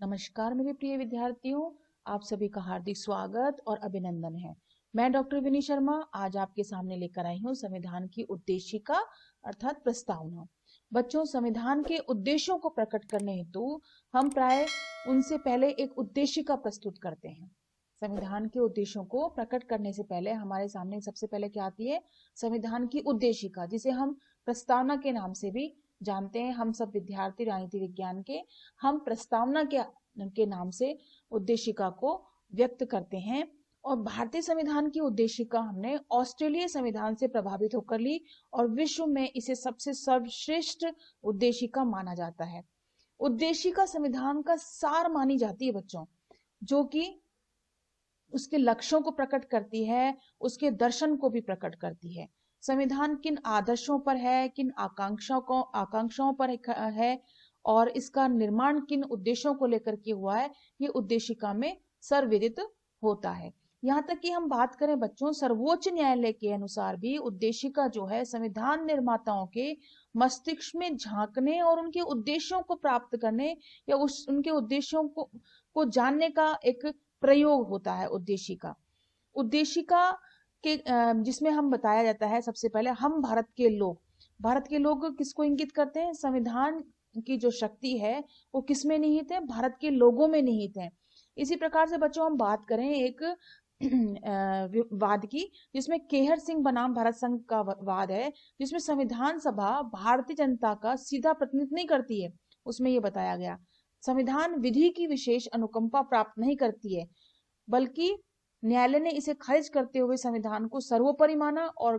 नमस्कार मेरे प्रिय विद्यार्थियों, आप सभी का हार्दिक स्वागत और अभिनंदन है। मैं डॉक्टर विनी शर्मा आज आपके सामने लेकर आई हूँ संविधान की उद्देशिका अर्थात प्रस्तावना। बच्चों, संविधान के उद्देश्यों को प्रकट करने हेतु हम प्राय उनसे पहले एक उद्देशिका प्रस्तुत करते हैं। संविधान के उद्देश्यों को प्रकट करने से पहले हमारे सामने सबसे पहले क्या आती है? संविधान की उद्देशिका, जिसे हम प्रस्तावना के नाम से भी जानते हैं। हम सब विद्यार्थी राजनीति विज्ञान के हम प्रस्तावना के नाम से उद्देशिका को व्यक्त करते हैं। और भारतीय संविधान की उद्देशिका हमने ऑस्ट्रेलियाई संविधान से प्रभावित होकर ली और विश्व में इसे सबसे सर्वश्रेष्ठ उद्देशिका माना जाता है। उद्देशिका संविधान का सार मानी जाती है बच्चों, जो कि उसके लक्ष्यों को प्रकट करती है, उसके दर्शन को भी प्रकट करती है। संविधान किन आदर्शों पर है, किन आकांक्षाओं पर है और इसका निर्माण किन उद्देश्यों को लेकर के हुआ है, ये उद्देशिका में सर्वविदित होता है। यहाँ तक कि हम बात करें बच्चों, सर्वोच्च न्यायालय के अनुसार भी उद्देशिका जो है संविधान निर्माताओं के मस्तिष्क में झांकने और उनके उद्देश्यों को प्राप्त करने या उनके उद्देश्यों को जानने का एक प्रयोग होता है। उद्देशिका के जिसमें हम बताया जाता है, सबसे पहले हम भारत के लोग किसको इंगित करते हैं? संविधान की जो शक्ति है वो किसमें निहित है? भारत के लोगों में निहित है। इसी प्रकार से बच्चों हम बात करें एक वाद की, जिसमें केहर सिंह बनाम भारत संघ का वाद है, जिसमें संविधान सभा भारतीय जनता का सीधा प्रतिनिधित्व नहीं करती है। उसमें ये बताया गया संविधान विधि की विशेष अनुकंपा प्राप्त नहीं करती है, बल्कि न्यायालय ने इसे खारिज करते हुए संविधान को सर्वोपरि माना और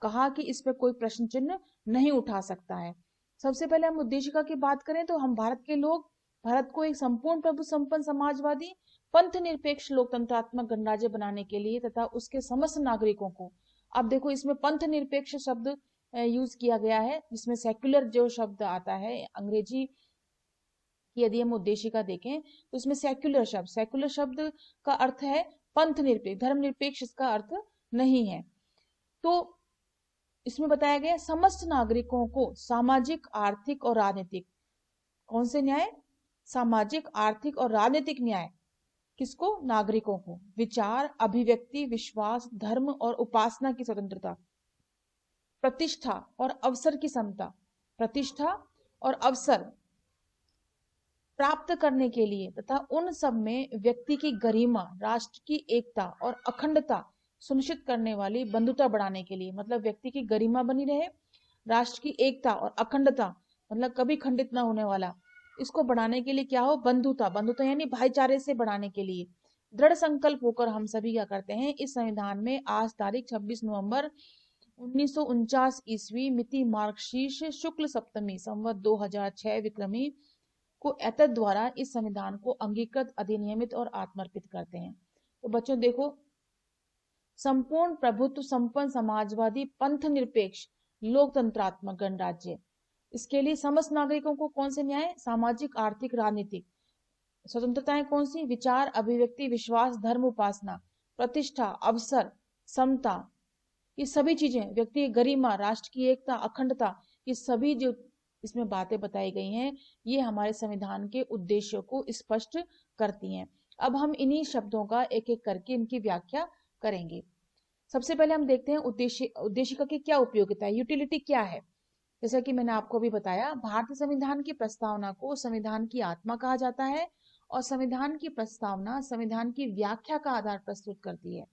कहा कि इस पर कोई प्रश्न चिन्ह नहीं उठा सकता है। सबसे पहले हम उद्देशिका की बात करें तो हम भारत के लोग भारत को एक संपूर्ण प्रभु संपन्न समाजवादी पंथ निरपेक्ष लोकतंत्रात्मक गणराज्य बनाने के लिए तथा उसके समस्त नागरिकों को, अब देखो इसमें पंथ निरपेक्ष शब्द यूज किया गया है, जिसमें सेक्युलर जो शब्द आता है अंग्रेजी की, यदि हम उद्देशिका देखें तो उसमें सेक्युलर शब्द का अर्थ है पंथ निरपेक्ष, धर्म निरपेक्ष इसका अर्थ नहीं है। तो इसमें बताया गया समस्त नागरिकों को सामाजिक, आर्थिक और राजनीतिक, कौन से न्याय? सामाजिक, आर्थिक और राजनीतिक न्याय किसको? नागरिकों को। विचार, अभिव्यक्ति, विश्वास, धर्म और उपासना की स्वतंत्रता, प्रतिष्ठा और अवसर की समता, प्रतिष्ठा और अवसर प्राप्त करने के लिए तथा उन सब में व्यक्ति की गरिमा, राष्ट्र की एकता और अखंडता सुनिश्चित करने वाली बंधुता बढ़ाने के लिए, मतलब व्यक्ति की गरिमा बनी रहे, राष्ट्र की एकता और अखंडता मतलब कभी खंडित ना होने वाला, इसको बढ़ाने के लिए क्या हो? बंधुता यानी भाईचारे से बढ़ाने के लिए दृढ़ संकल्प होकर हम सभी क्या करते हैं? इस संविधान में आज तारीख 26 नवंबर 1949 ईस्वी मिति मार्गशीर्ष शुक्ल सप्तमी संवत 2006 विक्रमी को एतद द्वारा इस संविधान को अंगीकृत, अधिनियमित और आत्मर्पित करते हैं। तो बच्चों देखो, संपूर्ण प्रभुत्व संपन्न समाजवादी पंथ निरपेक्ष लोकतंत्रात्मक गणराज्य, इसके लिए समस्त नागरिकों को कौन से न्याय? सामाजिक, आर्थिक, राजनीतिक स्वतंत्रताएं कौन सी? विचार, अभिव्यक्ति, विश्वास, धर्म, उपासना, प्रतिष्ठा, अवसर, समता, ये सभी चीजें, व्यक्ति की गरिमा, राष्ट्र की एकता, अखंडता, ये सभी जो इसमें बातें बताई गई हैं, ये हमारे संविधान के उद्देश्यों को स्पष्ट करती हैं। अब हम इन्हीं शब्दों का एक एक करके इनकी व्याख्या करेंगे। सबसे पहले हम देखते हैं उद्देशिका की क्या उपयोगिता है, यूटिलिटी क्या है। जैसा कि मैंने आपको अभी बताया, भारतीय संविधान की प्रस्तावना को संविधान की आत्मा कहा जाता है और संविधान की प्रस्तावना संविधान की व्याख्या का आधार प्रस्तुत करती है।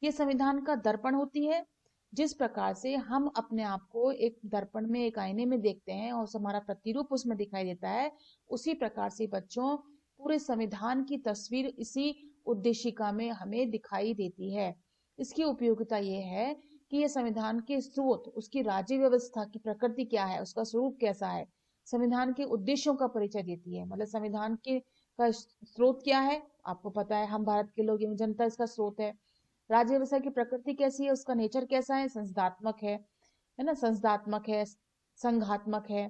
ये संविधान का दर्पण होती है। जिस प्रकार से हम अपने आप को एक दर्पण में, एक आईने में देखते हैं और हमारा प्रतिरूप उसमें दिखाई देता है, उसी प्रकार से बच्चों पूरे संविधान की तस्वीर इसी उद्देशिका में हमें दिखाई देती है। इसकी उपयोगिता ये है कि ये संविधान के स्रोत, उसकी राज्य व्यवस्था की प्रकृति क्या है, उसका स्वरूप कैसा है, संविधान के उद्देश्यों का परिचय देती है। मतलब संविधान के का स्रोत क्या है, आपको पता है, हम भारत के लोग, जनता इसका स्रोत है। राज्य व्यवस्था की प्रकृति कैसी है, उसका नेचर कैसा है, संसदात्मक है ना, संसदात्मक है, संघात्मक है।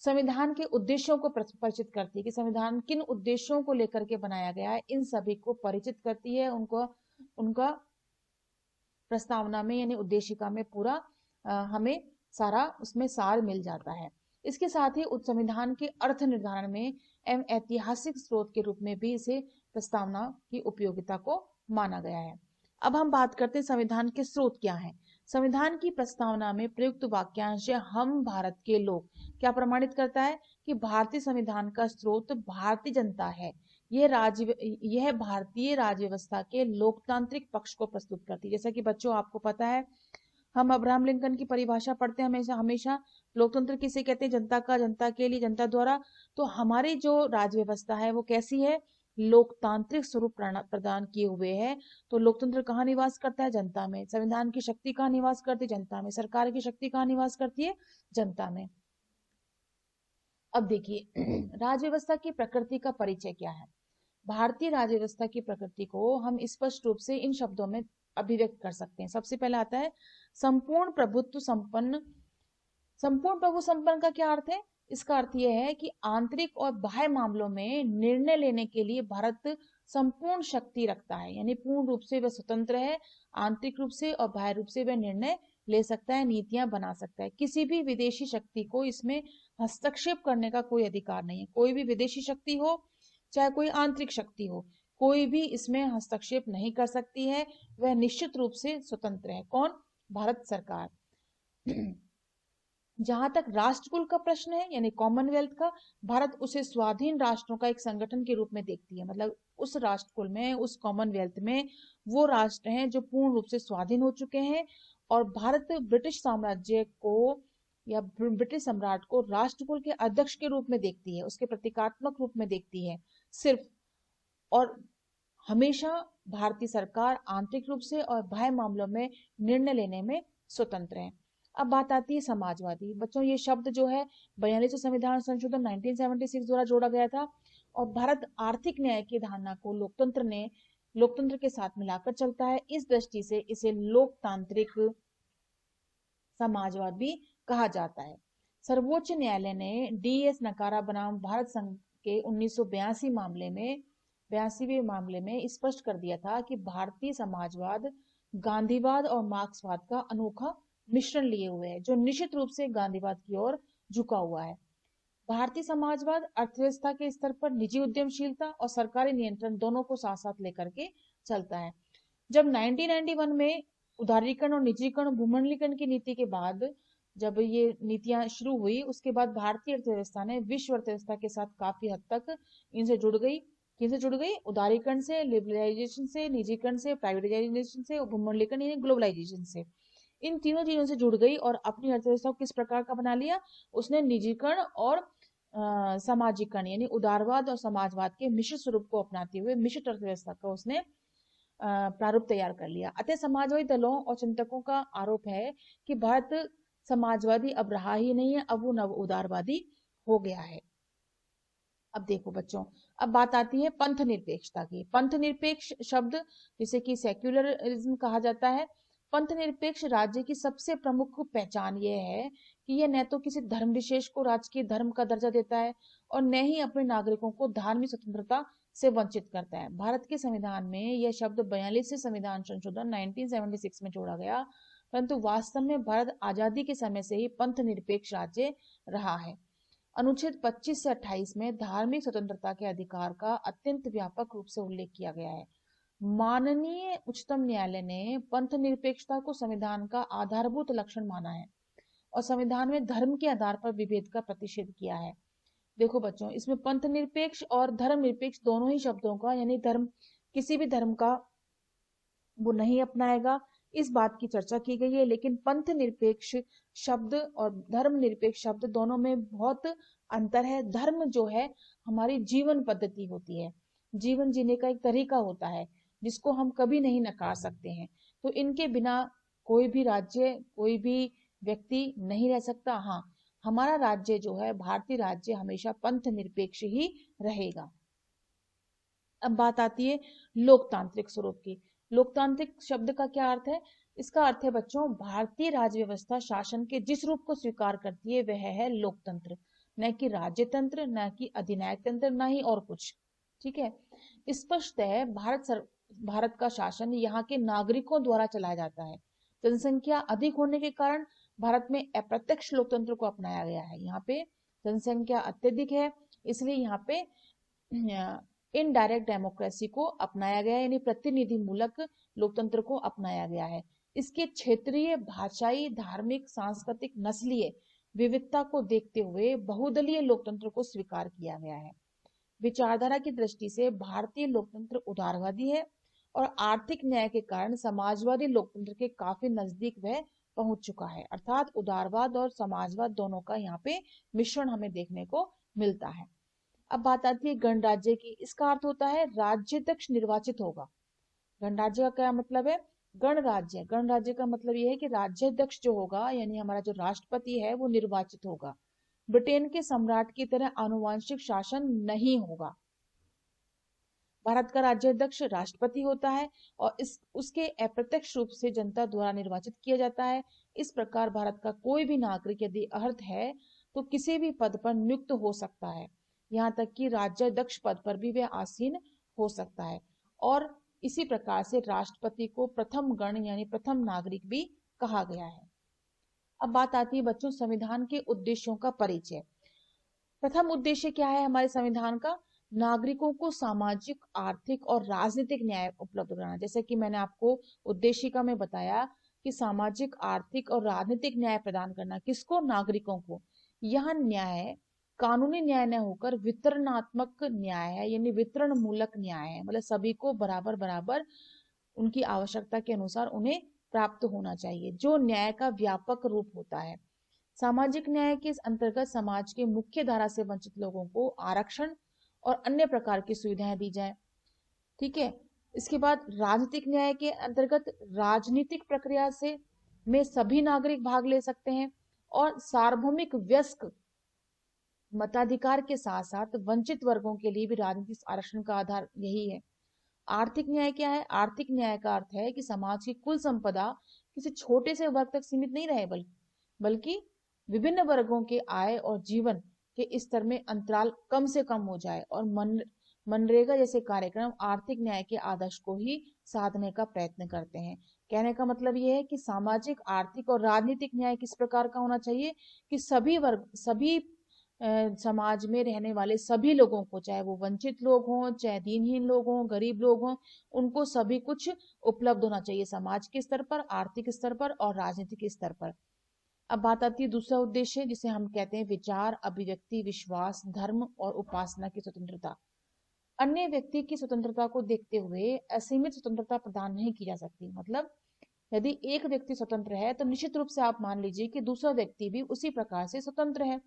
संविधान के उद्देश्यों को परिचित करती है कि संविधान किन उद्देश्यों को लेकर के बनाया गया है, इन सभी को परिचित करती है। उनका प्रस्तावना में यानी उद्देशिका में पूरा हमें सारा उसमें सार मिल जाता है। इसके साथ ही संविधान के अर्थ निर्धारण में एवं ऐतिहासिक स्रोत के रूप में भी इसे प्रस्तावना की उपयोगिता को माना गया है। अब हम बात करते हैं संविधान के स्रोत क्या हैं। संविधान की प्रस्तावना में प्रयुक्त वाक्यांश हम भारत के लोग क्या प्रमाणित करता है कि भारतीय संविधान का स्रोत भारतीय जनता है। यह भारतीय राज्य व्यवस्था के लोकतांत्रिक पक्ष को प्रस्तुत करती है। जैसा कि बच्चों आपको पता है, हम अब्राहम लिंकन की परिभाषा पढ़ते हैं हमेशा हमेशा, लोकतंत्र किसे कहते हैं, जनता का, जनता के लिए, जनता द्वारा। तो हमारी जो राज्य व्यवस्था है वो कैसी है, लोकतांत्रिक स्वरूप प्रदान किए हुए है। तो लोकतंत्र कहाँ निवास करता है, जनता में। संविधान की शक्ति कहाँ निवास करती है, जनता में। सरकार की शक्ति कहाँ निवास करती है, जनता में। अब देखिए राज्य व्यवस्था की प्रकृति का परिचय क्या है। भारतीय राज्य व्यवस्था की प्रकृति को हम स्पष्ट रूप से इन शब्दों में अभिव्यक्त कर सकते हैं। सबसे पहले आता है संपूर्ण प्रभुत्व संपन्न। संपूर्ण प्रभु संपन्न का क्या अर्थ है, इसका अर्थ यह है कि आंतरिक और बाह्य मामलों में निर्णय लेने के लिए भारत संपूर्ण शक्ति रखता है, यानी पूर्ण रूप से वह स्वतंत्र है, आंतरिक रूप से और बाह्य रूप से वह निर्णय ले सकता है, नीतियां बना सकता है। किसी भी विदेशी शक्ति को इसमें हस्तक्षेप करने का कोई अधिकार नहीं है। कोई भी विदेशी शक्ति हो चाहे कोई आंतरिक शक्ति हो, कोई भी इसमें हस्तक्षेप नहीं कर सकती है। वह निश्चित रूप से स्वतंत्र है। कौन, भारत सरकार। जहां तक राष्ट्रकुल का प्रश्न है यानी कॉमनवेल्थ का, भारत उसे स्वाधीन राष्ट्रों का एक संगठन के रूप में देखती है। मतलब उस राष्ट्रकुल में, उस कॉमनवेल्थ में वो राष्ट्र हैं जो पूर्ण रूप से स्वाधीन हो चुके हैं, और भारत ब्रिटिश साम्राज्य को या ब्रिटिश सम्राट को राष्ट्रकुल के अध्यक्ष के रूप में देखती है, उसके प्रतीकात्मक रूप में देखती है सिर्फ। और हमेशा भारतीय सरकार आंतरिक रूप से और बाह्य मामलों में निर्णय लेने में स्वतंत्र है। अब बात आती है समाजवादी। बच्चों ये शब्द जो है 42वें संविधान संशोधन 1976 द्वारा जोड़ा गया था, और भारत आर्थिक न्याय की धारणा को लोकतंत्र के साथ मिलाकर चलता है। इस दृष्टि से इसे लोकतांत्रिक समाजवाद भी कहा जाता है। सर्वोच्च न्यायालय ने डी.एस. नकारा बनाम भारत संघ के 1982 मामले में स्पष्ट कर दिया था कि भारतीय समाजवाद गांधीवाद और मार्क्सवाद का अनोखा मिश्रण लिए हुए है, जो निश्चित रूप से गांधीवाद की ओर झुका हुआ है। भारतीय समाजवाद अर्थव्यवस्था के स्तर पर निजी उद्यमशीलता और सरकारी नियंत्रण दोनों को साथ साथ लेकर के चलता है। जब 1991 में उदारीकरण और निजीकरण भूमंडलीकरण की नीति के बाद जब ये नीतियां शुरू हुई, उसके बाद भारतीय अर्थव्यवस्था ने विश्व अर्थव्यवस्था के साथ काफी हद तक इनसे जुड़ गई। किनसे जुड़ गई, उदारीकरण से, लिबरलाइजेशन से, निजीकरण से, प्राइवेटाइजेशन से, भूमंडलीकरण यानी ग्लोबलाइजेशन से। इन तीनों चीजों से जुड़ गई और अपनी अर्थव्यवस्था को किस प्रकार का बना लिया, उसने निजीकरण और सामाजिकरण यानी उदारवाद और समाजवाद के मिश्र स्वरूप को अपनाते हुए मिश्रित अर्थव्यवस्था का उसने प्रारूप तैयार कर लिया। अतः समाजवादी दलों और चिंतकों का आरोप है कि भारत समाजवादी अब रहा ही नहीं है, अब वो नव उदारवादी हो गया है। अब देखो बच्चों, अब बात आती है पंथ निरपेक्षता की। पंथ निरपेक्ष शब्द जिसे कि सेक्युलरिज्म कहा जाता है, पंथ निरपेक्ष राज्य की सबसे प्रमुख पहचान यह है कि यह न तो किसी धर्म विशेष को राजकीय धर्म का दर्जा देता है और न ही अपने नागरिकों को धार्मिक स्वतंत्रता से वंचित करता है। भारत के संविधान में यह शब्द 42वें संविधान संशोधन 1976 में जोड़ा गया, परंतु वास्तव में भारत आजादी के समय से ही पंथ निरपेक्ष राज्य रहा है। अनुच्छेद 25 से 28 में धार्मिक स्वतंत्रता के अधिकार का अत्यंत व्यापक रूप से उल्लेख किया गया है। माननीय उच्चतम न्यायालय ने पंथ निरपेक्षता को संविधान का आधारभूत लक्षण माना है और संविधान में धर्म के आधार पर विभेद का प्रतिषेध किया है। देखो बच्चों, इसमें पंथ निरपेक्ष और धर्म निरपेक्ष दोनों ही शब्दों का, यानी धर्म, किसी भी धर्म का वो नहीं अपनाएगा, इस बात की चर्चा की गई है। लेकिन पंथ निरपेक्ष शब्द और धर्म निरपेक्ष शब्द दोनों में बहुत अंतर है। धर्म जो है हमारी जीवन पद्धति होती है, जीवन जीने का एक तरीका होता है जिसको हम कभी नहीं नकार सकते हैं। तो इनके बिना कोई भी राज्य, कोई भी व्यक्ति नहीं रह सकता। हाँ, हमारा राज्य जो है, भारतीय राज्य, हमेशा पंथ निरपेक्ष ही रहेगा। अब बात आती है लोकतांत्रिक स्वरूप की। लोकतांत्रिक शब्द का क्या अर्थ है? इसका अर्थ है बच्चों, भारतीय राज्य व्यवस्था शासन के जिस रूप को स्वीकार करती है वह है लोकतंत्र, न कि राज्यतंत्र, न कि अधिनायक तंत्र, न ही और कुछ। ठीक है, स्पष्ट है भारत का शासन यहाँ के नागरिकों द्वारा चलाया जाता है। जनसंख्या अधिक होने के कारण भारत में अप्रत्यक्ष लोकतंत्र को अपनाया गया है। यहाँ पे जनसंख्या अत्यधिक है, इसलिए यहाँ पे इनडायरेक्ट डेमोक्रेसी को अपनाया गया है, यानी प्रतिनिधि मूलक लोकतंत्र को अपनाया गया है। इसके क्षेत्रीय, भाषाई, धार्मिक, सांस्कृतिक, नस्लीय विविधता को देखते हुए बहुदलीय लोकतंत्र को स्वीकार किया गया है। विचारधारा की दृष्टि से भारतीय लोकतंत्र उदारवादी है और आर्थिक न्याय के कारण समाजवादी लोकतंत्र के काफी नजदीक वह पहुंच चुका है। अर्थात उदारवाद और समाजवाद दोनों का यहाँ पे मिश्रण हमें देखने को मिलता है। अब बात आती है गणराज्य की। इसका अर्थ होता है राज्याध्यक्ष निर्वाचित होगा। गणराज्य का क्या मतलब है? गणराज्य, गणराज्य का मतलब यह है कि राज्याध्यक्ष जो होगा, यानी हमारा जो राष्ट्रपति है, वो निर्वाचित होगा। ब्रिटेन के सम्राट की तरह आनुवंशिक शासन नहीं होगा। भारत का राज्याध्यक्ष राष्ट्रपति होता है और उसके अप्रत्यक्ष रूप से जनता द्वारा निर्वाचित किया जाता है। इस प्रकार भारत का कोई भी नागरिक यदि अर्ह है तो किसी भी पद पर नियुक्त हो सकता है, यहाँ तक कि राज्याध्यक्ष पद पर भी वह आसीन हो सकता है। और इसी प्रकार से राष्ट्रपति को प्रथम गण यानी प्रथम नागरिक भी कहा गया है। अब बात आती है बच्चों संविधान के उद्देश्यों का परिचय। प्रथम उद्देश्य क्या है हमारे संविधान का? नागरिकों को सामाजिक, आर्थिक और राजनीतिक न्याय उपलब्ध कराना। जैसे कि मैंने आपको उद्देशिका में बताया कि सामाजिक, आर्थिक और राजनीतिक न्याय प्रदान करना। किसको? नागरिकों को। यह न्याय कानूनी न्याय न होकर वितरणात्मक न्याय है, यानी वितरण मूलक न्याय है। मतलब सभी को बराबर बराबर उनकी आवश्यकता के अनुसार उन्हें प्राप्त होना चाहिए, जो न्याय का व्यापक रूप होता है। सामाजिक न्याय के अंतर्गत समाज के मुख्य धारा से वंचित लोगों को आरक्षण और अन्य प्रकार की सुविधाएं दी जाए। ठीक है। इसके बाद राजनीतिक न्याय के अंतर्गत राजनीतिक प्रक्रिया से में सभी नागरिक भाग ले सकते हैं और सार्वभौमिक वयस्क मताधिकार के साथ साथ वंचित वर्गों के लिए भी राजनीतिक आरक्षण का आधार यही है। आर्थिक न्याय क्या है? आर्थिक न्याय का अर्थ है कि समाज की कुल संपदा किसी छोटे से वर्ग तक सीमित नहीं रहे, बल्कि विभिन्न वर्गों के आय और जीवन के स्तर में अंतराल कम से कम हो जाए। और मनरेगा जैसे कार्यक्रम आर्थिक न्याय के आदर्श को ही साधने का प्रयत्न करते हैं। कहने का मतलब यह है कि सामाजिक, आर्थिक और राजनीतिक न्याय किस प्रकार का होना चाहिए कि सभी वर्ग, सभी समाज में रहने वाले सभी लोगों को, चाहे वो वंचित लोग हों, चाहे दीनहीन लोग हों, गरीब लोग हों, उनको सभी कुछ उपलब्ध होना चाहिए समाज के स्तर पर, आर्थिक स्तर पर और राजनीतिक स्तर पर। अब बात आती है दूसरा उद्देश्य, जिसे हम कहते हैं विचार, अभिव्यक्ति, विश्वास, धर्म और उपासना की स्वतंत्रता। अन्य व्यक्ति की स्वतंत्रता को देखते हुए असीमित स्वतंत्रता प्रदान नहीं की जा सकती। मतलब यदि एक व्यक्ति स्वतंत्र है तो निश्चित रूप से आप मान लीजिए कि दूसरा व्यक्ति भी उसी प्रकार से स्वतंत्र है।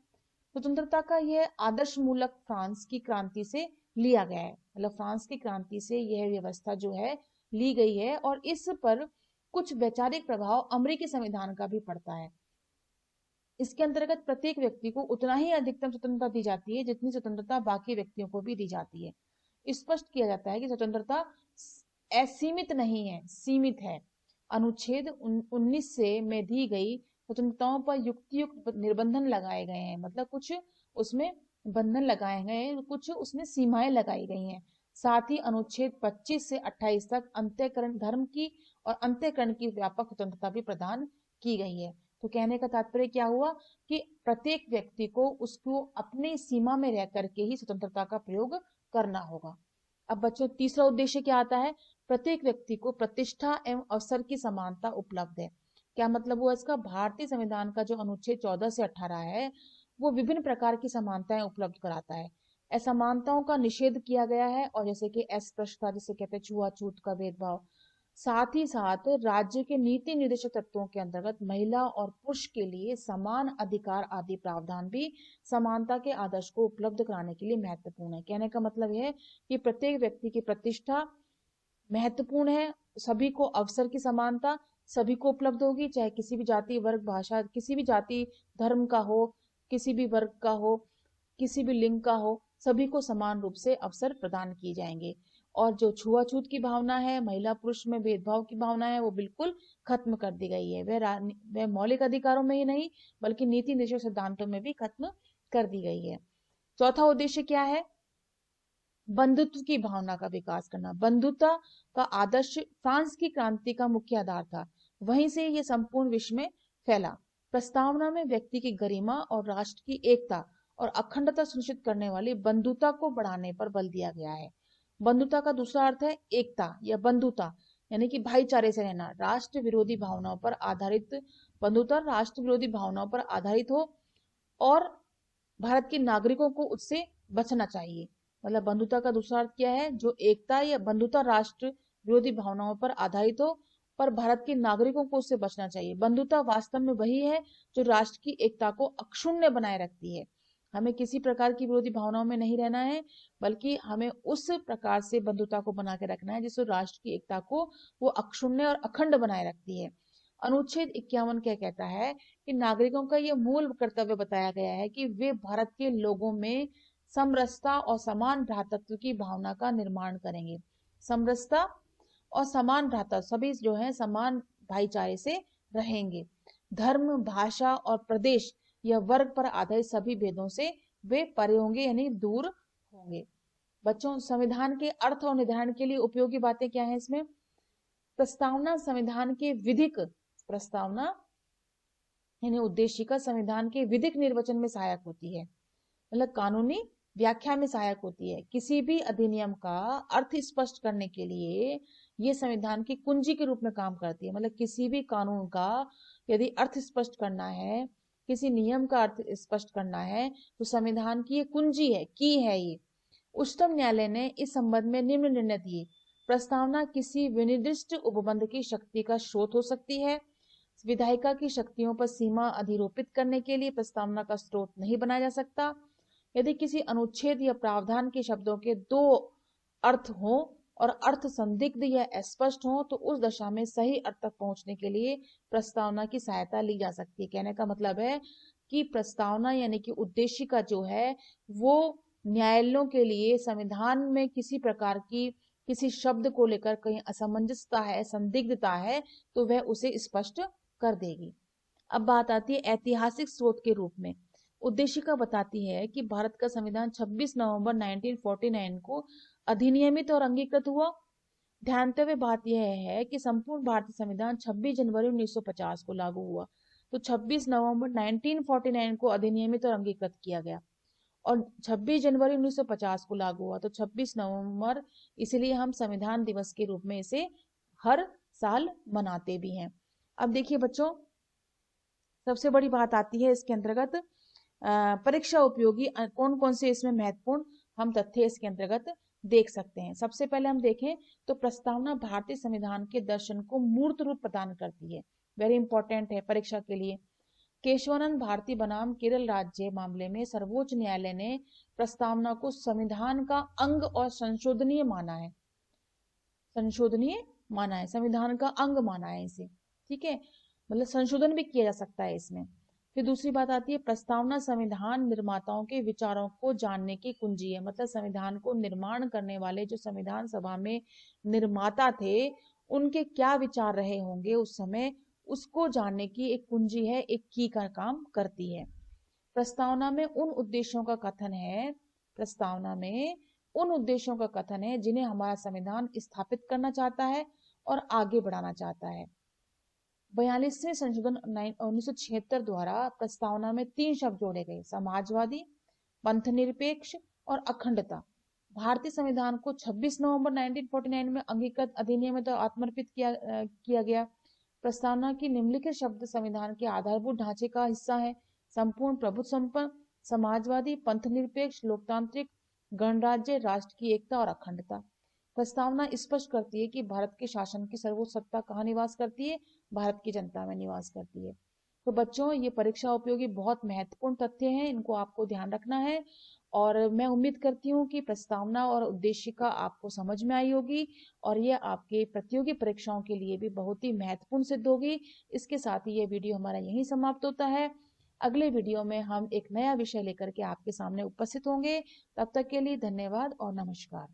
स्वतंत्रता का यह आदर्श मूलक फ्रांस की क्रांति से लिया गया है। मतलब फ्रांस की क्रांति से यह व्यवस्था जो है ली गई है और इस पर कुछ वैचारिक प्रभाव अमेरिकी संविधान का भी पड़ता है। इसके अंतर्गत प्रत्येक व्यक्ति को उतना ही अधिकतम स्वतंत्रता दी जाती है जितनी स्वतंत्रता बाकी व्यक्तियों को भी दी जाती है। स्पष्ट किया जाता है कि स्वतंत्रता असीमित नहीं है, सीमित है। अनुच्छेद 19 से में दी गई स्वतंत्रताओं पर युक्त निर्बंधन लगाए गए हैं। मतलब कुछ उसमें बंधन लगाए गए हैं, कुछ उसमें सीमाएं लगाई गई हैं। साथ ही अनुच्छेद 25 से 28 तक अंतःकरण धर्म की और अंतःकरण की व्यापक स्वतंत्रता भी प्रदान की गई है। तो कहने का तात्पर्य क्या हुआ कि प्रत्येक व्यक्ति को उसको अपनी सीमा में रह करके ही स्वतंत्रता का प्रयोग करना होगा। अब बच्चों तीसरा उद्देश्य क्या आता है? प्रत्येक व्यक्ति को प्रतिष्ठा एवं अवसर की समानता उपलब्ध है। क्या मतलब हुआ इसका? भारतीय संविधान का जो अनुच्छेद 14 से 18 है वो विभिन्न प्रकार की समानताएं उपलब्ध कराता है। असमानताओं का निषेध किया गया है और जैसे कि अस्पृश्यता, जिसे कहते हैं छुआछूत का भेदभाव, साथ ही साथ राज्य के नीति निर्देशक तत्वों के अंतर्गत महिला और पुरुष के लिए समान अधिकार आदि प्रावधान भी समानता के आदर्श को उपलब्ध कराने के लिए महत्वपूर्ण है। कहने का मतलब यह है कि प्रत्येक व्यक्ति की प्रतिष्ठा महत्वपूर्ण है, सभी को अवसर की समानता सभी को उपलब्ध होगी, चाहे किसी भी जाति, वर्ग, भाषा, किसी भी जाति धर्म का हो, किसी भी वर्ग का हो, किसी भी लिंग का हो, सभी को समान रूप से अवसर प्रदान किए जाएंगे। और जो छुआछूत की भावना है, महिला पुरुष में भेदभाव की भावना है, वो बिल्कुल खत्म कर दी गई है। वह मौलिक अधिकारों में ही नहीं बल्कि नीति निर्देशक सिद्धांतों में भी खत्म कर दी गई है। चौथा उद्देश्य क्या है? बंधुत्व की भावना का विकास करना। बंधुता का आदर्श फ्रांस की क्रांति का मुख्य आधार था, वहीं से यह संपूर्ण विश्व में फैला। प्रस्तावना में व्यक्ति की गरिमा और राष्ट्र की एकता और अखंडता सुनिश्चित करने वाली बंधुता को बढ़ाने पर बल दिया गया है। बंधुता का दूसरा अर्थ है एकता या बंधुता, यानी कि भाईचारे से रहना। राष्ट्र विरोधी भावनाओं पर आधारित बंधुता राष्ट्र विरोधी भावनाओं पर आधारित हो और भारत के नागरिकों को उससे बचना चाहिए। मतलब बंधुता का दूसरा अर्थ क्या है? जो एकता या बंधुता राष्ट्र विरोधी भावनाओं पर आधारित हो पर भारत के नागरिकों को उससे बचना चाहिए। बंधुता वास्तव में वही है जो राष्ट्र की एकता को अक्षुण्ण बनाए रखती है। हमें किसी प्रकार की विरोधी भावनाओं में नहीं रहना है, बल्कि हमें उस प्रकार से बंधुता को बना के रखना है जिससे राष्ट्र की एकता को वो अक्षुण्ण और अखंड बनाए रखती है। अनुच्छेद 51 क्या कहता है कि नागरिकों का ये मूल कर्तव्य बताया गया है कि वे भारत के लोगों में समरसता और समान भ्रातृत्व की भावना का निर्माण करेंगे। समरसता और समान भ्रातृत्व, सभी जो है समान भाईचारे से रहेंगे। धर्म, भाषा और प्रदेश या वर्ग पर आधारित सभी भेदों से वे परे होंगे, यानी दूर होंगे। बच्चों, संविधान के अर्थ और निर्धारण के लिए उपयोगी बातें क्या है इसमें? प्रस्तावना संविधान के विधिक प्रस्तावना यानी उद्देशिका संविधान के विधिक निर्वचन में सहायक होती है, मतलब कानूनी व्याख्या में सहायक होती है। किसी भी अधिनियम का अर्थ स्पष्ट करने के लिए ये संविधान की कुंजी के रूप में काम करती है। मतलब किसी भी कानून का यदि अर्थ स्पष्ट करना है, किसी नियम का अर्थ स्पष्ट करना है, तो संविधान की ये कुंजी है, की है ये। उच्चतम न्यायालय ने इस संबंध में निम्न निर्णय दिए। प्रस्तावना किसी विनिर्दिष्ट उपबंध की शक्ति का स्रोत हो सकती है। विधायिका की शक्तियों पर सीमा अधिरोपित करने के लिए प्रस्तावना का स्रोत नहीं बनाया जा सकता। यदि किसी अनुच्छेद या प्रावधान के शब्दों के दो अर्थ हो और अर्थ संदिग्ध या अस्पष्ट हो तो उस दशा में सही अर्थ तक पहुंचने के लिए प्रस्तावना की सहायता ली जा सकती है। कहने का मतलब है कि प्रस्तावना यानी कि उद्देशिका जो है वो न्यायालयों के लिए संविधान में किसी प्रकार की किसी शब्द को लेकर कहीं असमंजसता है, संदिग्धता है, तो वह उसे स्पष्ट कर देगी। अब बात आती है ऐतिहासिक स्रोत के रूप में। उद्देशिका बताती है कि भारत का संविधान 26 नवंबर 1949 को अधिनियमित और अंगीकृत हुआ। ध्यानतव्य बात यह है कि संपूर्ण भारतीय संविधान 26 जनवरी 1950 को लागू हुआ, तो 26 नवंबर 1949 को अधिनियमित और अंगीकृत किया गया और 26 जनवरी 1950 को लागू हुआ, तो 26 नवंबर, इसलिए हम संविधान दिवस के रूप में इसे हर साल मनाते भी हैं। अब देखिए बच्चों, सबसे बड़ी बात आती है इसके अंतर्गत परीक्षा उपयोगी कौन कौन से इसमें महत्वपूर्ण हम तथ्य इसके अंतर्गत देख सकते हैं। सबसे पहले हम देखें तो प्रस्तावना भारतीय संविधान के दर्शन को मूर्त रूप प्रदान करती है। वेरी इंपॉर्टेंट है परीक्षा के लिए। केशवानंद भारती बनाम केरल राज्य मामले में सर्वोच्च न्यायालय ने प्रस्तावना को संविधान का अंग और संशोधनीय माना है। संशोधनीय माना है, संविधान का अंग माना है इसे, ठीक है, मतलब संशोधन भी किया जा सकता है इसमें। फिर दूसरी बात आती है प्रस्तावना संविधान निर्माताओं के विचारों को जानने की कुंजी है। मतलब संविधान को निर्माण करने वाले जो संविधान सभा में निर्माता थे उनके क्या विचार रहे होंगे उस समय, उसको जानने की एक कुंजी है, एक की का काम करती है। प्रस्तावना में उन उद्देश्यों का कथन है, प्रस्तावना में उन उद्देश्यों का कथन है जिन्हें हमारा संविधान स्थापित करना चाहता है और आगे बढ़ाना चाहता है। 42वें संशोधन 1976 द्वारा प्रस्तावना में 3 शब्द जोड़े गए, समाजवादी, पंथनिरपेक्ष और अखंडता। भारतीय संविधान को 26 नवंबर 1949 में अंगीकृत, अधिनियमित और आत्मर्पित किया गया। प्रस्तावना की निम्नलिखित शब्द संविधान के आधारभूत ढांचे का हिस्सा है। संपूर्ण प्रभुत्व संपन्न, समाजवादी, पंथनिरपेक्ष, लोकतांत्रिक, गणराज्य, राष्ट्र की एकता और अखंडता। प्रस्तावना स्पष्ट करती है कि भारत के शासन की सर्वोच्च सत्ता कहाँ निवास करती है? भारत की जनता में निवास करती है। तो बच्चों, ये परीक्षा उपयोगी बहुत महत्वपूर्ण तथ्य हैं, इनको आपको ध्यान रखना है। और मैं उम्मीद करती हूँ कि प्रस्तावना और उद्देशिका आपको समझ में आई होगी और ये आपके प्रतियोगी परीक्षाओं के लिए भी बहुत ही महत्वपूर्ण सिद्ध होगी। इसके साथ ही ये वीडियो हमारा यहीं समाप्त होता है। अगले वीडियो में हम एक नया विषय लेकर के आपके सामने उपस्थित होंगे। तब तक के लिए धन्यवाद और नमस्कार।